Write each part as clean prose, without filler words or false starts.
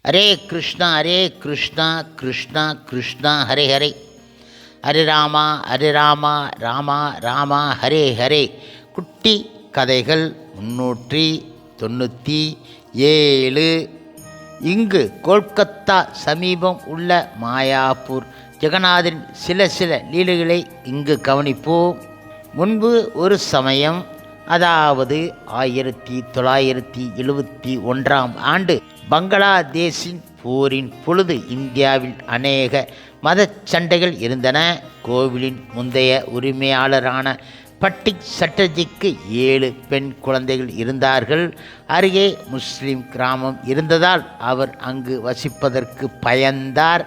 ஹரே கிருஷ்ணா ஹரே கிருஷ்ணா கிருஷ்ணா கிருஷ்ணா ஹரே ஹரே, ஹரே ராமா ராமா ராமா ஹரே ஹரே. குட்டி கதைகள் 397. இங்கு கொல்கத்தா சமீபம் உள்ள மாயாப்பூர் ஜெகநாதரின் சில லீலைகளை இங்கு கவனிப்போம். முன்பு ஒரு சமயம், அதாவது 1971ஆம் ஆண்டு பங்களாதேஷின் போரின் பொழுது இந்தியாவில் அநேக மதச் சண்டைகள் இருந்தன. கோவிலின் முந்தைய உரிமையாளரான பட்டிக் சட்டர்ஜிக்கு 7 பெண் குழந்தைகள் இருந்தார்கள். அருகே முஸ்லிம் கிராமம் இருந்ததால் அவர் அங்கு வசிப்பதற்கு பயந்தார்.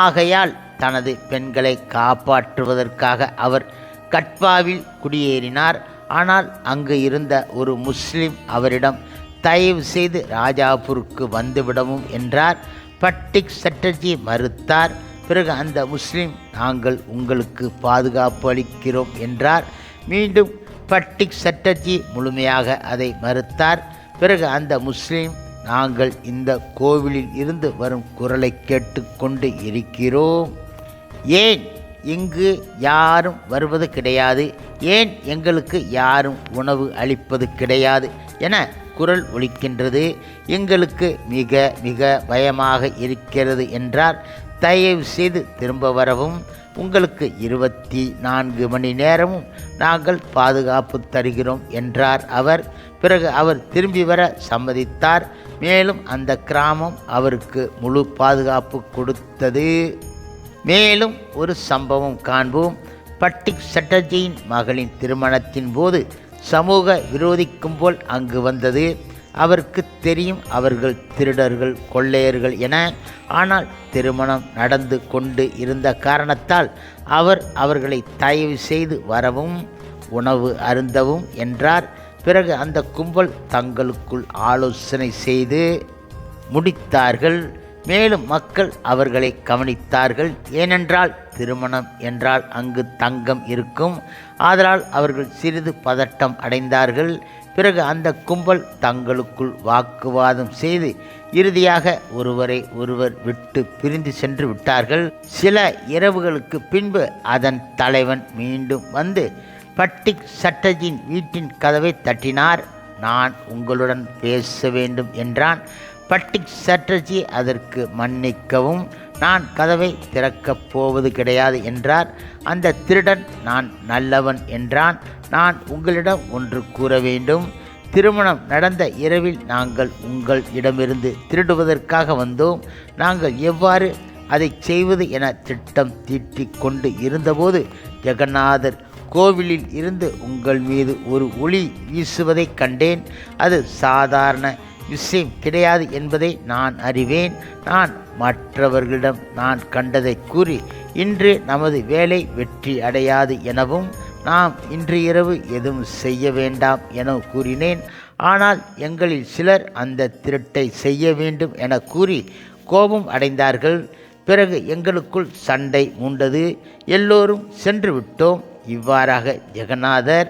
ஆகையால் தனது பெண்களை காப்பாற்றுவதற்காக அவர் கட்வாவில் குடியேறினார். ஆனால் அங்கு இருந்த ஒரு முஸ்லிம் அவரிடம் தயவு செய்து ராஜாப்பூருக்கு வந்துவிடவும் என்றார். பட்டிக் சட்டர்ஜி மறுத்தார். பிறகு அந்த முஸ்லிம், நாங்கள் உங்களுக்கு பாதுகாப்பு அளிக்கிறோம் என்றார். மீண்டும் பட்டிக் சட்டர்ஜி முழுமையாக அதை மறுத்தார். பிறகு அந்த முஸ்லிம், நாங்கள் இந்த கோவிலில் இருந்து வரும் குரலை கேட்டுக்கொண்டு இருக்கிறோம். ஏன் இங்கு யாரும் வருவது கிடையாது? ஏன் எங்களுக்கு யாரும் உணவு அளிப்பது கிடையாது என குரல் ஒலிக்கின்றது. எங்களுக்கு மிக மிக பயமாக இருக்கிறது என்றார். தயவு செய்து திரும்ப வரவும், உங்களுக்கு 24 மணி நேரமும் நாங்கள் பாதுகாப்பு தருகிறோம் என்றார் அவர். பிறகு அவர் திரும்பி வர சம்மதித்தார். மேலும் அந்த கிராமம் அவருக்கு முழு பாதுகாப்பு கொடுத்தது. மேலும் ஒரு சம்பவம் காண்போம். பட்டிக் சட்டர்ஜியின் மகளின் திருமணத்தின் போது சமூக விரோதி கும்பல் அங்கு வந்தது. அவருக்கு தெரியும் அவர்கள் திருடர்கள், கொள்ளையர்கள் என. ஆனால் திருமணம் நடந்து கொண்டு இருந்த காரணத்தால் அவர் அவர்களை தயவு செய்து வரவும் உணவு அருந்தவும் என்றார். பிறகு அந்த கும்பல் தங்களுக்குள் ஆலோசனை செய்து முடித்தார்கள். மேலும் மக்கள் அவர்களை கவனித்தார்கள். ஏனென்றால் திருமணம் என்றால் அங்கு தங்கம் இருக்கும். ஆதலால் அவர்கள் சிறிது பதட்டம் அடைந்தார்கள். பிறகு அந்த கும்பல் தங்களுக்குள் வாக்குவாதம் செய்து இறுதியாக ஒருவரை ஒருவர் விட்டு பிரிந்து சென்று விட்டார்கள். சில இரவுகளுக்கு பின்பு அதன் தலைவன் மீண்டும் வந்து பட்டிக் சட்டர்ஜியின் வீட்டின் கதவை தட்டினார். நான் உங்களுடன் பேச வேண்டும் என்றான். பட்டிக் சட்டர்ஜி அதற்கு மன்னிக்கவும், நான் கதவை திறக்கப் போவது கிடையாது என்றார். அந்த திருடன், நான் நல்லவன் என்றான். நான் உங்களிடம் ஒன்று கூற வேண்டும். திருமணம் நடந்த இரவில் நாங்கள் உங்கள் இடமிருந்து திருடுவதற்காக வந்தோம். நாங்கள் எவ்வாறு அதை செய்வது என திட்டம் தீட்டிக் கொண்டு இருந்தபோது ஜெகநாதர் கோவிலில் இருந்து உங்கள் மீது ஒரு ஒளி வீசுவதை கண்டேன். அது சாதாரண விஷயம் கிடையாது என்பதை நான் அறிவேன். நான் மற்றவர்களிடம் நான் கண்டதை கூறி, இன்று நமது வேலை வெற்றி அடையாது எனவும், நாம் இன்று இரவு எதுவும் செய்ய வேண்டாம் என கூறினேன். ஆனால் எங்களில் சிலர் அந்த திருட்டை செய்ய வேண்டும் என கூறி கோபம் அடைந்தார்கள். பிறகு எங்களுக்குள் சண்டை மூண்டது. எல்லோரும் சென்று விட்டோம். இவ்வாறாக ஜெகநாதர்,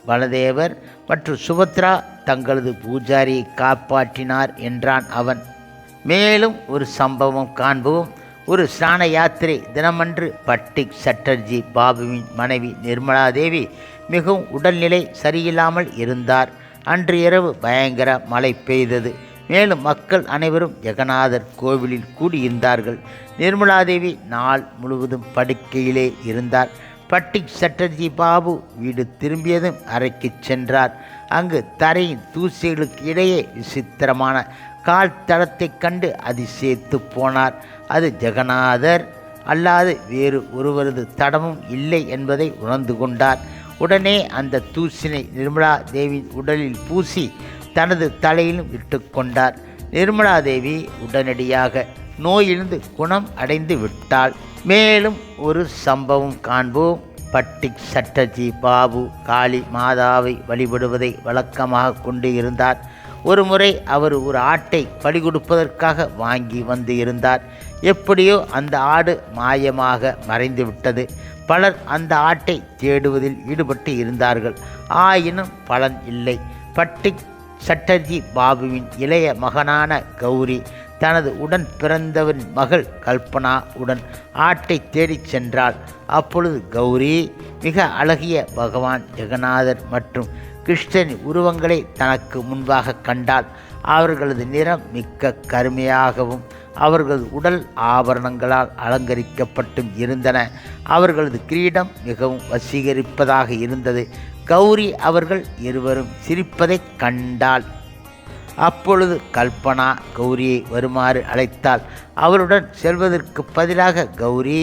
பலதேவர் மற்றும் சுபத்ரா தங்களது பூஜாரியை காப்பாற்றினார் என்றான் அவன். மேலும் ஒரு சம்பவம் காண்போம். ஒரு ஸ்நான யாத்திரை தினமன்று பட்டிக் சட்டர்ஜி பாபுவின் மனைவி நிர்மலா தேவி மிகவும் உடல்நிலை சரியில்லாமல் இருந்தார். அன்று இரவு பயங்கர மழை பெய்தது. மேலும் மக்கள் அனைவரும் ஜெகநாதர் கோவிலில் கூடியிருந்தார்கள். நிர்மலா தேவி நாள் முழுவதும் படுக்கையிலே இருந்தார். பட்டிக் சட்டர்ஜி பாபு வீடு திரும்பியதும் அறைக்கு சென்றார். அங்கு தரையின் தூசிகளுக்கு இடையே விசித்திரமான கால் தடத்தை கண்டு அதிசயித்து போனார். அது ஜெகநாதர் அல்லாது வேறு ஒருவரது தடமும் இல்லை என்பதை உணர்ந்து கொண்டார். உடனே அந்த தூசினை நிர்மலா தேவியின் உடலில் பூசி தனது தலையிலும் இட்டு கொண்டார். நிர்மலா தேவி உடனடியாக நோயிலிருந்து குணம் அடைந்து விட்டாள். மேலும் ஒரு சம்பவம் காண்போம். பட்டிக் சட்டர்ஜி பாபு காளி மாதாவை வழிபடுவதை வழக்கமாக கொண்டு இருந்தார். ஒரு முறை அவர் ஒரு ஆட்டை பலி கொடுப்பதற்காக வாங்கி வந்து இருந்தார். எப்படியோ அந்த ஆடு மாயமாக மறைந்து விட்டது. பலர் அந்த ஆட்டை தேடுவதில் ஈடுபட்டு இருந்தார்கள். ஆயினும் பலன் இல்லை. பட்டிக் சட்டர்ஜி பாபுவின் இளைய மகனான கௌரி தனது உடன் பிறந்தவரின் மகள் கல்பனா உடன் ஆட்டை தேடிச் சென்றாள். அப்பொழுது கௌரி மிக அழகிய பகவான் ஜெகநாதர் மற்றும் கிருஷ்ணனின் உருவங்களை தனக்கு முன்பாக கண்டாள். அவர்களது நிறம் மிக்க கருமையாகவும் அவர்களது உடல் ஆபரணங்களால் அலங்கரிக்கப்பட்டும் இருந்தன. அவர்களது கிரீடம் மிகவும் வசீகரிப்பதாக இருந்தது. கௌரி அவர்கள் இருவரும் சிரிப்பதைக் கண்டாள். அப்பொழுது கல்பனா கௌரியை வருமாறு அழைத்தாள். அவருடன் செல்வதற்கு பதிலாக கௌரி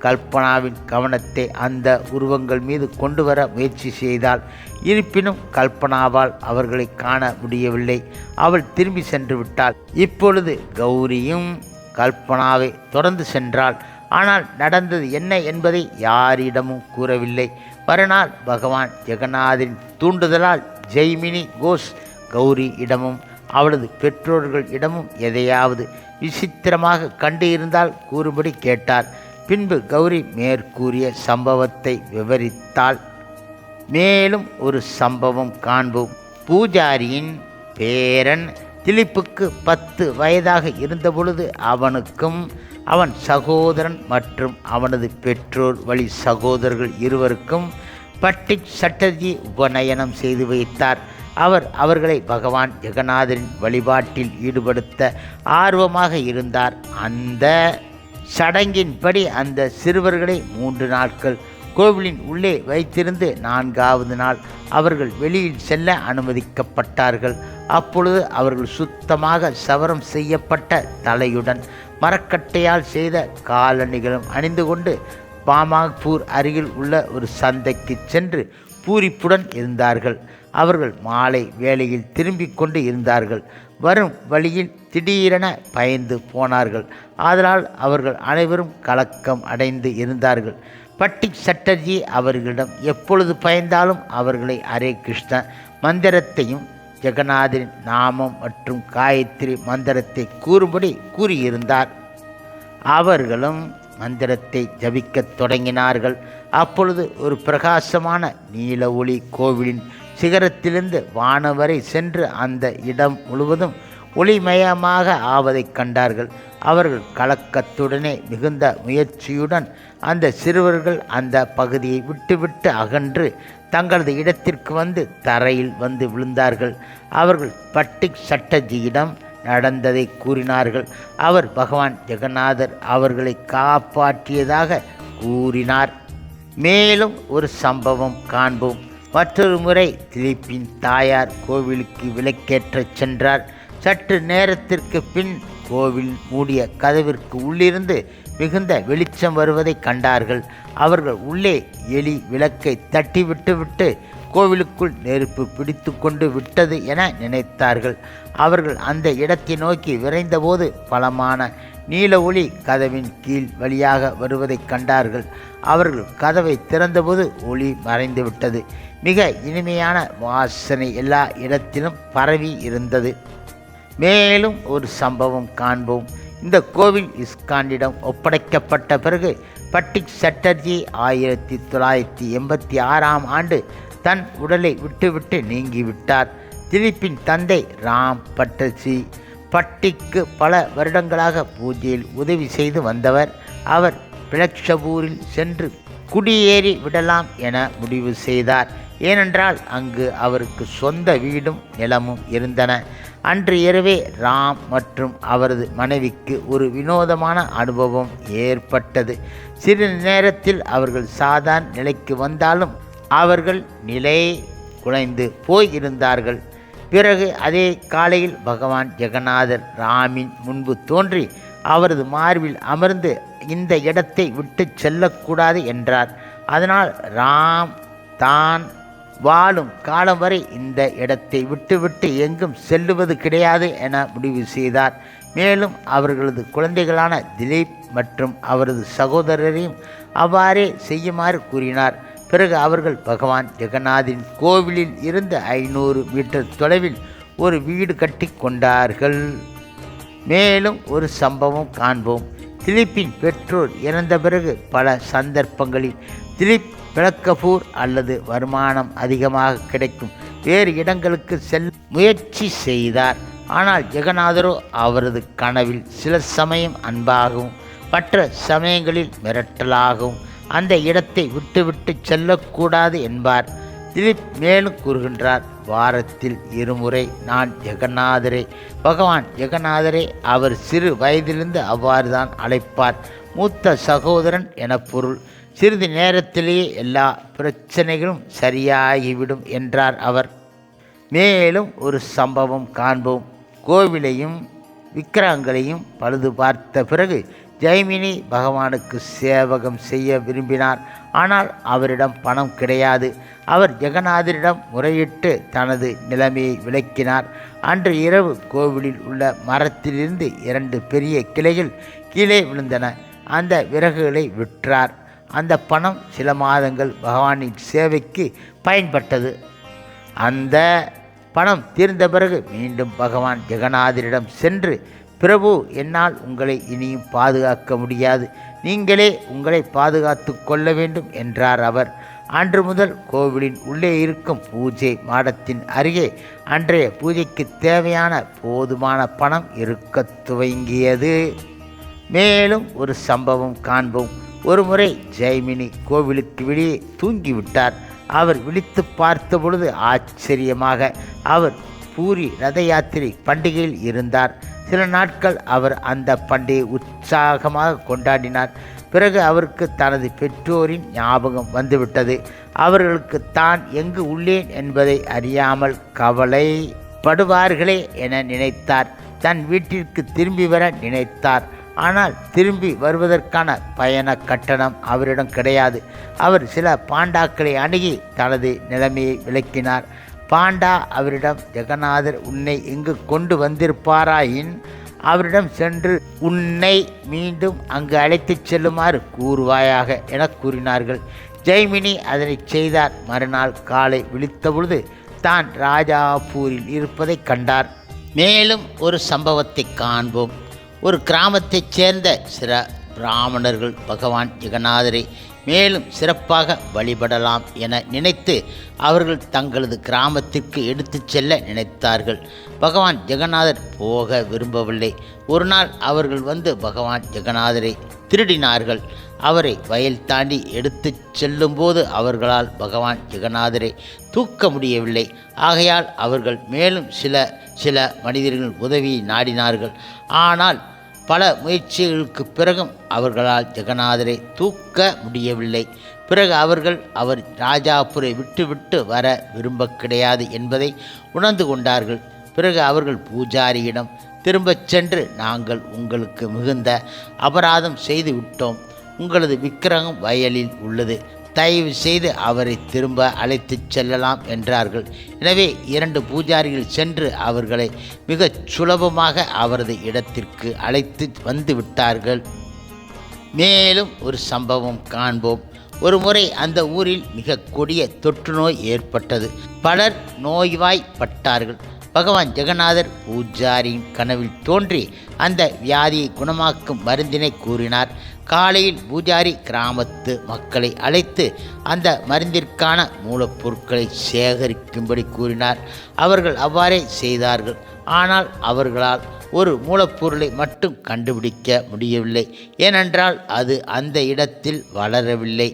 கல்பனாவின் கவனத்தை அந்த உருவங்கள் மீது கொண்டு வர முயற்சி செய்தாள். இருப்பினும் கல்பனாவால் அவர்களை காண முடியவில்லை. அவள் திரும்பி சென்று விட்டாள். இப்பொழுது கௌரியும் கல்பனாவை தொடர்ந்து சென்றாள். ஆனால் நடந்தது என்ன என்பதை யாரிடமும் கூறவில்லை. மறுநாள் பகவான் ஜெகநாதரின் தூண்டுதலால் ஜெய்மினி கோஷ் கௌரி இடமும் அவளது பெற்றோர்கள் இடமும் எதையாவது விசித்திரமாக கண்டு இருந்தால் கூறும்படி கேட்டார். பின்பு கௌரி மேற்கூறிய சம்பவத்தை விவரித்தாள். மேலும் ஒரு சம்பவம் காண்போம். பூஜாரியின் பேரன் திலீப்புக்கு 10 வயதாக இருந்தபொழுது அவனுக்கும் அவன் சகோதரன் மற்றும் அவனது பெற்றோர் வழி சகோதரர்கள் இருவருக்கும் பட்டிக் சட்டர்ஜி உபநயனம் செய்து வைத்தார். அவர் அவர்களை பகவான் ஜெகநாதரின் வழிபாட்டில் ஈடுபடுத்த ஆர்வமாக இருந்தார். அந்த சடங்கின்படி அந்த சிறுவர்களை 3 நாட்கள் கோவிலின் உள்ளே வைத்திருந்து 4வது நாள் அவர்கள் வெளியில் செல்ல அனுமதிக்கப்பட்டார்கள். அப்பொழுது அவர்கள் சுத்தமாக சவரம் செய்யப்பட்ட தலையுடன் மரக்கட்டையால் செய்த காலணிகளும் அணிந்து கொண்டு பாமாக்பூர் அருகில் உள்ள ஒரு சந்தைக்கு சென்று பூரிப்புடன் இருந்தார்கள். அவர்கள் மாலை வேளையில் திரும்பிக் கொண்டு இருந்தார்கள். வரும் வழியில் திடீரென பயந்து போனார்கள். ஆதலால் அவர்கள் அனைவரும் கலக்கம் அடைந்து இருந்தார்கள். பட்டிக் சட்டர்ஜி அவர்களிடம் எப்பொழுது பயந்தாலும் அவர்களை ஹரே கிருஷ்ண மந்திரத்தையும் ஜெகநாதரின் நாமம் மற்றும் காயத்ரி மந்திரத்தை கூறும்படி கூறியிருந்தார். அவர்களும் மந்திரத்தை ஜபிக்கத் தொடங்கினார்கள். அப்பொழுது ஒரு பிரகாசமான நீல ஒளி கோவிலின் சிகரத்திலிருந்து வானம் வரை சென்று அந்த இடம் முழுவதும் ஒளிமயமாக ஆவதைக் கண்டார்கள். அவர்கள் கலக்கத்துடனே மிகுந்த முயற்சியுடன் அந்த சிறுவர்கள் அந்த பகுதியை விட்டுவிட்டு அகன்று தங்களது இடத்திற்கு வந்து தரையில் வந்து விழுந்தார்கள். அவர்கள் பட்டிக் சட்டர்ஜியிடம் நடந்ததை கூறினார்கள். அவர் பகவான் ஜெகநாதர் அவர்களை காப்பாற்றியதாக கூறினார். மேலும் ஒரு சம்பவம் காண்போம். மற்றொரு முறை திலீப்பின் தாயார் கோவிலுக்கு விளக்கேற்றச் சென்றார். சற்று நேரத்திற்கு பின் கோவில் மூடிய கதவிற்கு உள்ளிருந்து மிகுந்த வெளிச்சம் வருவதை கண்டார்கள். அவர்கள் உள்ளே எலி விளக்கை தட்டி விட்டு கோவிலுக்குள் நெருப்பு பிடித்து கொண்டு விட்டது என நினைத்தார்கள். அவர்கள் அந்த இடத்தை நோக்கி விரைந்தபோது பலமான நீல ஒளி கதவின் கீழ் வழியாக வருவதை கண்டார்கள். அவர்கள் கதவை திறந்தபோது ஒளி மறைந்துவிட்டது. மிக இனிமையான வாசனை எல்லா இடத்திலும் பரவி இருந்தது. மேலும் ஒரு சம்பவம் காண்போம். இந்த கோவில் இஸ்கானிடம் ஒப்படைக்கப்பட்ட பிறகு பட்டிக் சட்டர்ஜி 1986ஆம் ஆண்டு தன் உடலை விட்டுவிட்டு நீங்கிவிட்டார். திலீப்பின் தந்தை ராம் பட்டர்ஜி பட்டிக்கு பல வருடங்களாக பூஜையில் உதவி செய்து வந்தவர். அவர் பிளக்ஷபூரில் சென்று குடியேறி விடலாம் என முடிவு செய்தார். ஏனென்றால் அங்கு அவருக்கு சொந்த வீடும் நிலமும் இருந்தன. அன்று இரவே ராம் மற்றும் அவரது மனைவிக்கு ஒரு வினோதமான அனுபவம் ஏற்பட்டது. சிறிது நேரத்தில் அவர்கள் சாதாரண நிலைக்கு வந்தாலும் அவர்கள் நிலை குலைந்து போயிருந்தார்கள். பிறகு அதே காலையில் பகவான் ஜெகநாதர் ராமின் முன்பு தோன்றி அவரது மார்பில் அமர்ந்து இந்த இடத்தை விட்டு செல்லக்கூடாது என்றார். அதனால் ராம் தான் வாழும் காலம் வரை இந்த இடத்தை விட்டுவிட்டு எங்கும் செல்லுவது கிடையாது என முடிவு செய்தார். மேலும் அவர்களது குழந்தைகளான திலீப் மற்றும் அவரது சகோதரரையும் அவ்வாறே செய்யுமாறு கூறினார். பிறகு அவர்கள் பகவான் ஜெகநாதின் கோவிலில் இருந்து 500 மீட்டர் தொலைவில் ஒரு வீடு கட்டி கொண்டார்கள். மேலும் ஒரு சம்பவம் காண்போம். திலீப்பின் பெற்றோர் இறந்த பிறகு பல சந்தர்ப்பங்களில் திலீப் பிளக்கபூர் அல்லது வருமானம் அதிகமாக கிடைக்கும் வேறு இடங்களுக்கு செல்ல முயற்சி செய்தார். ஆனால் ஜெகநாதரோ அவரது கனவில் சில சமயம் அன்பாகவும் மற்ற சமயங்களில் மிரட்டலாகவும் அந்த இடத்தை விட்டுவிட்டு செல்லக்கூடாது என்பார். திலீப் மேலும் கூறுகின்றார், வாரத்தில் இருமுறை நான் ஜெகநாதரே, பகவான் ஜெகநாதரே. அவர் சிறு வயதிலிருந்து அவ்வாறு தான் அழைப்பார். மூத்த சகோதரன் என பொருள். சிறிது நேரத்திலேயே எல்லா பிரச்சனைகளும் சரியாகிவிடும் என்றார் அவர். மேலும் ஒரு சம்பவம் காண்போம். கோவிலையும் விக்கிரகங்களையும் பழுது பார்த்த பிறகு ஜெய்மினி பகவானுக்கு சேவகம் செய்ய விரும்பினார். ஆனால் அவரிடம் பணம் கிடையாது. அவர் ஜெகநாதரிடம் முறையிட்டு தனது நிலைமையை விளக்கினார். அன்று இரவு கோவிலில் உள்ள மரத்திலிருந்து 2 பெரிய கிளைகள் கீழே விழுந்தன. அந்த விறகுகளை விற்றார். அந்த பணம் சில மாதங்கள் பகவானின் சேவைக்கு பயன்பட்டது. அந்த பணம் தீர்ந்த பிறகு மீண்டும் பகவான் ஜெகநாதரிடம் சென்று, பிரபு, என்னால் உங்களை இனியும் பாதுகாக்க முடியாது, நீங்களே உங்களை பாதுகாத்து கொள்ள வேண்டும் என்றார் அவர். அன்று முதல் கோவிலின் உள்ளே இருக்கும் பூஜை மாடத்தின் அருகே அன்றைய பூஜைக்கு தேவையான போதுமான பணம் இருக்க துவங்கியது. மேலும் ஒரு சம்பவம் காண்போம். ஒருமுறை ஜெய்மினி கோவிலுக்கு வெளியே தூங்கிவிட்டார். அவர் விழித்து பார்த்த பொழுது ஆச்சரியமாக அவர் பூரி ரத யாத்திரை பண்டிகையில் இருந்தார். சில நாட்கள் அவர் அந்த பண்டிகையை உற்சாகமாக கொண்டாடினார். பிறகு அவருக்கு தனது பெற்றோரின் ஞாபகம் வந்துவிட்டது. அவர்களுக்கு தான் எங்கு உள்ளேன் என்பதை அறியாமல் கவலைப்படுவார்களே என நினைத்தார். தன் வீட்டிற்கு திரும்பி வர நினைத்தார். ஆனால் திரும்பி வருவதற்கான பயண கட்டணம் அவரிடம் கிடையாது. அவர் சில பாண்டாக்களை அணுகி தனது நிலைமையை விளக்கினார். பாண்டா அவரிடம், ஜெகநாதர் உன்னை இங்கு கொண்டு வந்திருப்பாராயின் அவரிடம் சென்று உன்னை மீண்டும் அங்கு அழைத்துச் செல்லுமாறு கூறுவாயாக என கூறினார்கள். ஜெய்மினி அதனை செய்தார். மறுநாள் காலை விழித்தபொழுது தான் ராஜாபூரில் இருப்பதை கண்டார். மேலும் ஒரு சம்பவத்தை காண்போம். ஒரு கிராமத்தைச் சேர்ந்த சில பிராமணர்கள் பகவான் ஜெகநாதரை மேலும் சிறப்பாக வழிபடலாம் என நினைத்து அவர்கள் தங்களது கிராமத்திற்கு எடுத்துச் செல்ல நினைத்தார்கள். பகவான் ஜெகநாதர் போக விரும்பவில்லை. ஒரு நாள் அவர்கள் வந்து பகவான் ஜெகநாதரை திருடினார்கள். அவரை வயல் தாண்டி எடுத்துச் செல்லும்போது அவர்களால் பகவான் ஜெகநாதரை தூக்க முடியவில்லை. ஆகையால் அவர்கள் மேலும் சில மனிதர்கள் உதவியை நாடினார்கள். ஆனால் பல முயற்சிகளுக்கு பிறகும் அவர்களால் ஜெகநாதரை தூக்க முடியவில்லை. பிறகு அவர் ராஜாபுரை விட்டு வர விரும்ப கிடையாது என்பதை உணர்ந்து கொண்டார்கள். பிறகு அவர்கள் பூஜாரியிடம் திரும்பச் சென்று, நாங்கள் உங்களுக்கு மிகுந்த அபராதம் செய்து விட்டோம். உங்களது விக்கிரகம் வயலில் உள்ளது. தயவு செய்து அவரை திரும்ப அழைத்துச் செல்லலாம் என்றார்கள். எனவே 2 பூஜாரிகள் சென்று அவர்களை மிகச் சுலபமாக அவரது இடத்திற்கு அழைத்து வந்து விட்டார்கள். மேலும் ஒரு சம்பவம் காண்போம். ஒரு முறை அந்த ஊரில் மிக கொடிய தொற்று நோய் ஏற்பட்டது. பலர் நோய்வாய்ப்பட்டார்கள். பகவான் ஜெகநாதர் பூஜாரியின் கனவில் தோன்றி அந்த வியாதியை குணமாக்கும் மருந்தினை கூறினார். காலையில் பூஜாரி கிராமத்து மக்களை அழைத்து அந்த மருந்திற்கான மூலப்பொருட்களை சேகரிக்கும்படி கூறினார். அவர்கள் அவ்வாறே செய்தார்கள். ஆனால் அவர்களால் ஒரு மூலப்பொருளை மட்டும் கண்டுபிடிக்க முடியவில்லை. ஏனென்றால் அது அந்த இடத்தில் வளரவில்லை.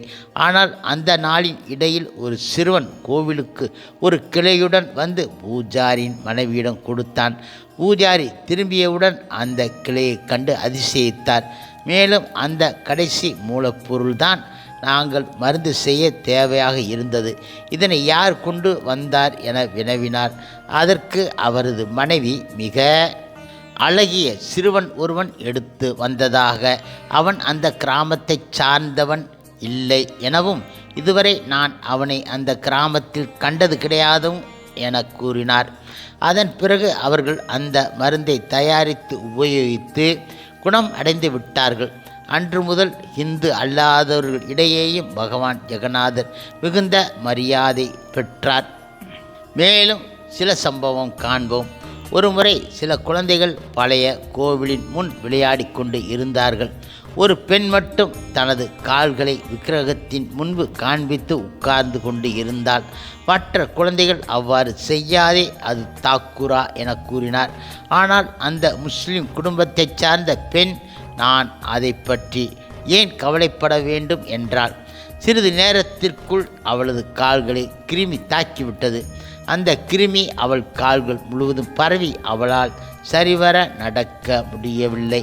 ஆனால் அந்த நாளின் இடையில் ஒரு சிறுவன் கோவிலுக்கு ஒரு கிளையுடன் வந்து பூஜாரியின் மனைவியிடம் கொடுத்தான். பூஜாரி திரும்பியவுடன் அந்த கிளையை கண்டு அதிசயித்தார். மேலும் அந்த கடைசி மூலப்பொருள்தான் நாங்கள் மருந்து செய்ய தேவையாக இருந்தது. இதனை யார் கொண்டு வந்தார் என வினவினார். அதற்கு அவரது மனைவி, மிக அழகிய சிறுவன் ஒருவன் எடுத்து வந்ததாக, அவன் அந்த கிராமத்தைச் சார்ந்தவன் இல்லை எனவும், இதுவரை நான் அவனை அந்த கிராமத்தில் கண்டது கிடையாதும் என கூறினார். அதன் பிறகு அவர்கள் அந்த மருந்தை தயாரித்து உபயோகித்து குணம் அடைந்து விட்டார்கள். அன்று முதல் இந்து அல்லாதவர்கள் இடையேயும் பகவான் ஜெகநாதர் மிகுந்த மரியாதை பெற்றார். மேலும் சில சம்பவம் காண்போம். ஒருமுறை சில குழந்தைகள் பழைய கோவிலின் முன் விளையாடி கொண்டு இருந்தார்கள். ஒரு பெண் மட்டும் தனது கால்களை விக்கிரகத்தின் முன்பு காண்பித்து உட்கார்ந்து கொண்டு இருந்தாள். மற்ற குழந்தைகள் அவ்வாறு செய்யாதே, அது தாக்குரா என கூறினார். ஆனால் அந்த முஸ்லிம் குடும்பத்தைச் சார்ந்த பெண், நான் அதை பற்றி ஏன் கவலைப்பட வேண்டும் என்றாள். சிறிது நேரத்திற்குள் அவளது கால்களை கிருமி தாக்கிவிட்டது. அந்த கிருமி அவள் கால்கள் முழுவதும் பரவி அவளால் சரிவர நடக்க முடியவில்லை.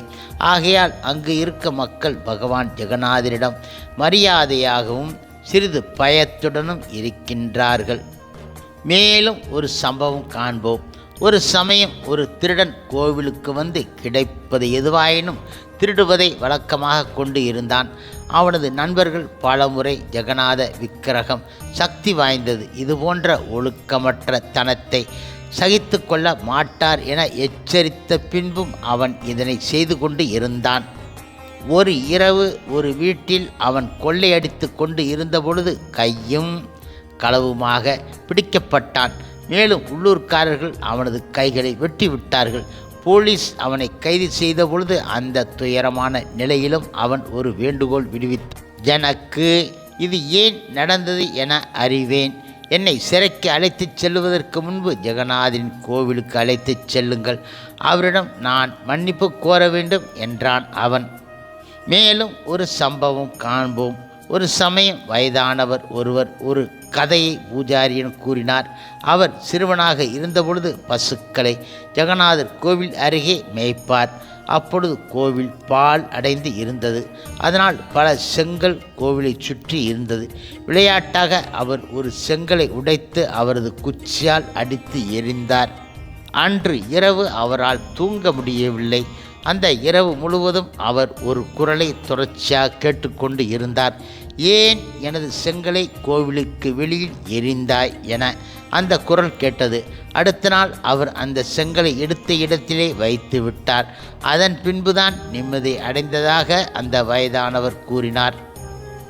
ஆகையால் அங்கு இருக்க மக்கள் பகவான் ஜெகநாதரிடம் மரியாதையாகவும் சிறிது பயத்துடனும் இருக்கின்றார்கள். மேலும் ஒரு சம்பவம் காண்போம். ஒரு சமயம் ஒரு திருடன் கோவிலுக்கு வந்து கிடைப்பது எதுவாயினும் திருடுவதை வழக்கமாக கொண்டு இருந்தான். அவனது நண்பர்கள் பலமுறை ஜெகநாத விக்கிரகம் சக்தி வாய்ந்தது, இதுபோன்ற ஒழுக்கமற்ற தனத்தை சகித்து கொள்ள மாட்டார் என எச்சரித்த பின்பும் அவன் இதனை செய்து கொண்டு இருந்தான். ஒரு இரவு ஒரு வீட்டில் அவன் கொள்ளையடித்து கொண்டு இருந்தபொழுது கையும் களவுமாக பிடிக்கப்பட்டான். மேலும் உள்ளூர்காரர்கள் அவனது கைகளை வெட்டி விட்டார்கள். போலீஸ் அவனை கைது செய்த பொழுது அந்த துயரமான நிலையிலும் அவன் ஒரு வேண்டுகோள் விடுவித்தான். எனக்கு இது ஏன் நடந்தது என அறிவேன். என்னை சிறைக்கு அழைத்துச் செல்வதற்கு முன்பு ஜெகநாதரின் கோவிலுக்கு அழைத்துச் செல்லுங்கள். அவரிடம் நான் மன்னிப்பு கோர வேண்டும் என்றான் அவன். மேலும் ஒரு சம்பவம் காண்போம். ஒரு சமயம் வயதானவர் ஒருவர் ஒரு கதையை பூஜாரியிடம் கூறினார். அவர் சிறுவனாக இருந்தபொழுது பசுக்களை ஜெகநாதர் கோவில் அருகே மேய்ப்பார். அப்பொழுது கோவில் பால் அடைந்து இருந்தது. அதனால் பல செங்கல் கோவிலை சுற்றி இருந்தது. விளையாட்டாக அவர் ஒரு செங்கலை உடைத்து அவரது குச்சியால் அடித்து எறிந்தார். அன்று இரவு அவரால் தூங்க முடியவில்லை. அந்த இரவு முழுவதும் அவர் ஒரு குரலை தொடர்ச்சியாக கேட்டுக்கொண்டு இருந்தார். ஏன் எனது செங்கலை கோவிலுக்கு வெளியில் எறிந்தாய் என அந்த குரல் கேட்டது. அடுத்த நாள் அவர் அந்த செங்கலை எடுத்த இடத்திலே வைத்து விட்டார். அதன் பின்புதான் நிம்மதி அடைந்ததாக அந்த வயதானவர் கூறினார்.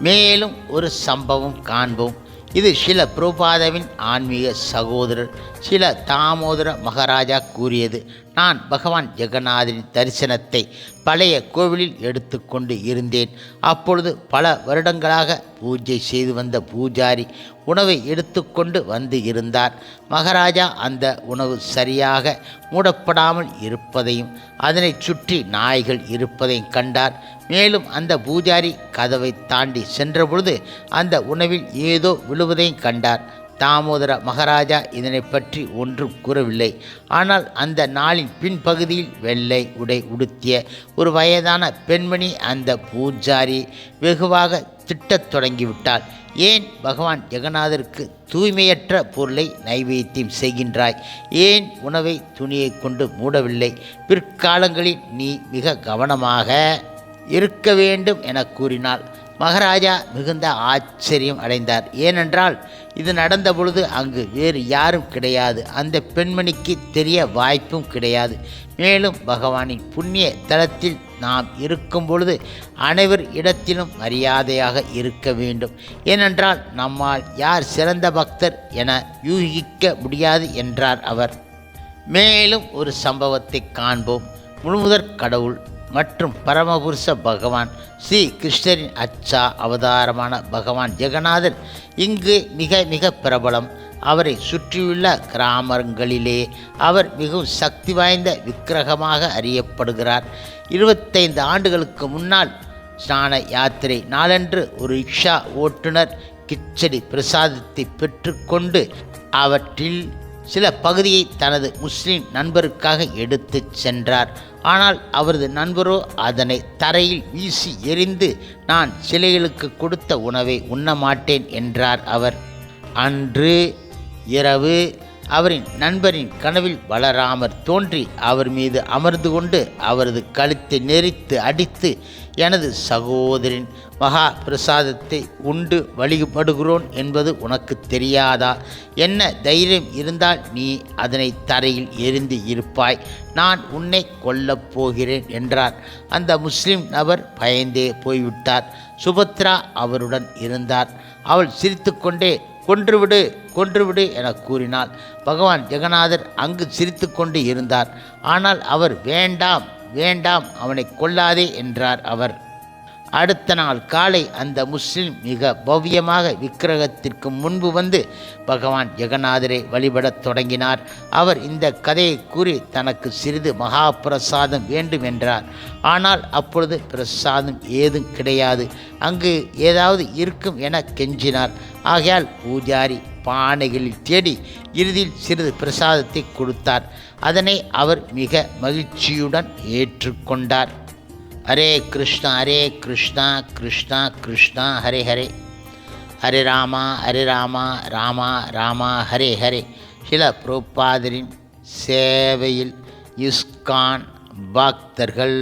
மேலும் ஒரு சம்பவம் காண்போம். இது ஷில பிரபுபாதவின் ஆன்மீக சகோதரர் ஷில தாமோதர மகாராஜா கூறியது. நான் பகவான் ஜெகநாதரின் தரிசனத்தை பழைய கோவிலில் எடுத்துக்கொண்டு இருந்தேன். அப்பொழுது பல வருடங்களாக பூஜை செய்து வந்த பூஜாரி உணவை எடுத்துக்கொண்டு வந்து இருந்தார். மகாராஜா அந்த உணவு சரியாக மூடப்படாமல் இருப்பதையும் அதனை சுற்றி நாய்கள் இருப்பதையும் கண்டார். மேலும் அந்த பூஜாரி கதவை தாண்டி சென்றபொழுது அந்த உணவில் ஏதோ விழுவதையும் கண்டார். தாமோதர மகாராஜா இதனை பற்றி ஒன்றும் கூறவில்லை. ஆனால் அந்த நாளின் பின்பகுதியில் வெள்ளை உடை உடுத்திய ஒரு வயதான பெண்மணி அந்த பூஜாரி வெகுவாக திட்டத் தொடங்கிவிட்டாள். ஏன் பகவான் ஜெகநாதருக்கு தூய்மையற்ற பொருளை நைவேத்தியம் செய்கின்றாய்? ஏன் உணவை துணியை கொண்டு மூடவில்லை? பிற்காலங்களில் நீ மிக கவனமாக இருக்க வேண்டும் என கூறினாள். மகாராஜா மிகுந்த ஆச்சரியம் அடைந்தார். ஏனென்றால் இது நடந்த பொழுது அங்கு வேறு யாரும் கிடையாது. அந்த பெண்மணிக்கு தெரிய வாய்ப்பும் கிடையாது. மேலும் பகவானின் புண்ணிய தலத்தில் நாம் இருக்கும் பொழுது அனைவர் இடத்திலும் மரியாதையாக இருக்க வேண்டும். ஏனென்றால் நம்மால் யார் சிறந்த பக்தர் என யூகிக்க முடியாது என்றார் அவர். மேலும் ஒரு சம்பவத்தை காண்போம். முழுமுதற் கடவுள் மற்றும் பரமபுருஷ பகவான் ஸ்ரீ கிருஷ்ணரின் அச்சா அவதாரமான பகவான் ஜெகநாதர் இங்கு மிக மிக பிரபலம். அவரை சுற்றியுள்ள கிராமங்களிலே அவர் மிகவும் சக்தி வாய்ந்த விக்கிரகமாக அறியப்படுகிறார். 25 ஆண்டுகளுக்கு முன்னால் ஸ்நான யாத்திரை நாளன்று ஒரு ரிக்ஷா ஓட்டுநர் கிச்சடி பிரசாதத்தை பெற்றுக்கொண்டு அவற்றில் சில பகுதியை தனது முஸ்லிம் நண்பருக்காக எடுத்துச் சென்றார். ஆனால் அவரது நண்பரோ அதனை தரையில் வீசி எறிந்து, நான் சிலைகளுக்கு கொடுத்த உணவை உண்ண மாட்டேன் என்றார் அவர். அன்று இரவு அவரின் நண்பரின் கனவில் பலராமர் தோன்றி அவர் மீது அமர்ந்து கொண்டு அவரது கழுத்தை நெரித்து அடித்து, எனது சகோதரின் மகா பிரசாதத்தை உண்டு வழிபடுகிறோன் என்பது உனக்கு தெரியாதா? என்ன தைரியம் இருந்தால் நீ அதனை தரையில் எரிந்து இருப்பாய்? நான் உன்னை கொல்லப் போகிறேன் என்றார். அந்த முஸ்லிம் நபர் பயந்தே போய்விட்டார். சுபத்ரா அவருடன் இருந்தார். அவள் சிரித்துக்கொண்டே, கொன்றுவிடு கொன்றுவிடு என கூறினாள். பகவான் ஜெகநாதர் அங்கு சிரித்து கொண்டு இருந்தார். ஆனால் அவர் வேண்டாம் வேண்டாம், அவனை கொல்லாதே என்றார் அவர். அடுத்த நாள் காலை அந்த முஸ்லிம் மிக பவ்யமாக விக்கிரகத்திற்கு முன்பு வந்து பகவான் ஜெகநாதரை வழிபடத் தொடங்கினார். அவர் இந்த கதையை கூறி தனக்கு சிறிது மகா பிரசாதம் வேண்டும் என்றார். ஆனால் அப்பொழுது பிரசாதம் ஏதும் கிடையாது, அங்கு ஏதாவது இருக்கும் என கெஞ்சினார். ஆகையால் பூஜாரி பானைகளில் தேடி இறுதியில் சிறிது பிரசாதத்தை கொடுத்தார். அதனை அவர் மிக மகிழ்ச்சியுடன் ஏற்றுக்கொண்டார். ஹரே கிருஷ்ணா கிருஷ்ணா கிருஷ்ணா ஹரே ஹரே, ஹரே ராமா ராமா ராமா ஹரே ஹரே. சில பிரபுபாதரின் சேவையில் இஸ்கான் பக்தர்கள்.